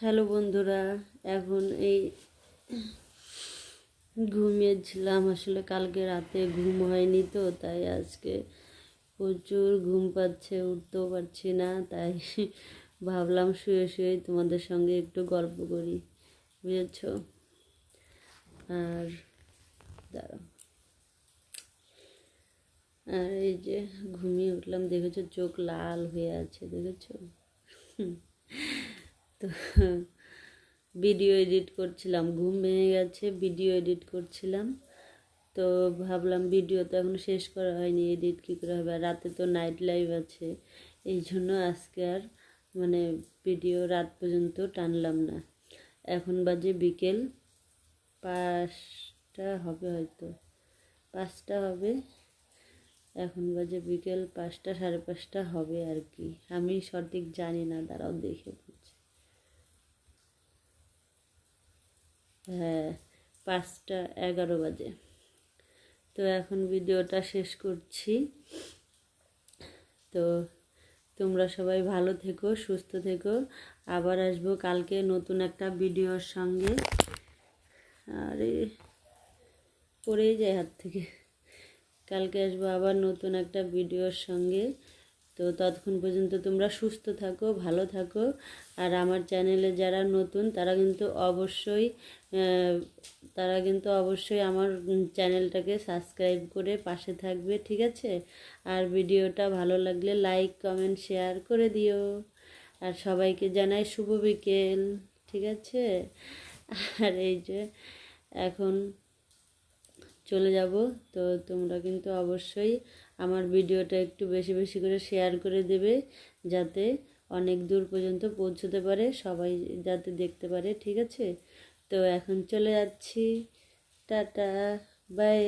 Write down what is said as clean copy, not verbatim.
Hello বন্ধুরা, এখন এই ঘুমিয়েছিলাম। আসলে কালকে রাতে ঘুম হয়নি, তো তাই আজকে প্রচুর ঘুম পাচ্ছে, উঠতেও পারছি না। তাই ভাবলাম শুয়ে শুয়ে তোমাদের সঙ্গে একটু গল্প করি, বুঝেছ? আর দাঁড়াও, আর এই যে ঘুমিয়ে উঠলাম, দেখেছো চোখ লাল হয়ে আছে, দেখেছো? তো ভিডিও এডিট করছিলাম, ঘুম ভেঙে গেছে, ভিডিও এডিট করছিলাম। তো ভাবলাম ভিডিও তো এখনো শেষ করা হয়নি, এডিট কী করে হবে, আর রাতে তো নাইট লাইভ আছে। এই জন্য আজকে আর মানে ভিডিও রাত পর্যন্ত টানলাম না। এখন বাজে বিকেল 5টা হবে, হয়তো 5টা হবে। এখন বাজে বিকেল 5টা, 5:30 হবে আর কি, আমি সঠিক জানি না, দাঁড়াও দেখে বলছি। হ্যাঁ, 5:11 বাজে। তো এখন ভিডিওটা শেষ করছি। তো তোমরা সবাই ভালো থেকো, সুস্থ থেকো। আবার আসবো কালকে নতুন একটা ভিডিওর সঙ্গে। আরে পড়েই যায় হাত থেকে। কালকে আসবো আবার নতুন একটা ভিডিওর সঙ্গে। তো ততক্ষণ পর্যন্ত তোমরা সুস্থ থাকো, ভালো থাকো। আর আমার চ্যানেলে যারা নতুন তারা কিন্তু অবশ্যই আমার চ্যানেলটাকে সাবস্ক্রাইব করে পাশে থাকবে, ঠিক আছে? আর ভিডিওটা ভালো লাগলে লাইক, কমেন্ট, শেয়ার করে দিও। আর সবাইকে জানাই শুভ বিকেল, ঠিক আছে? আর এই যে এখন চলে যাব। তো তোমরা কিন্তু অবশ্যই আমার ভিডিওটা একটু বেশি বেশি করে শেয়ার করে দেবে, যাতে অনেক দূর পর্যন্ত পৌঁছতে পারে, সবাই যাতে দেখতে পারে, ঠিক আছে? তো এখন চলে যাচ্ছি, টাটা, বাই।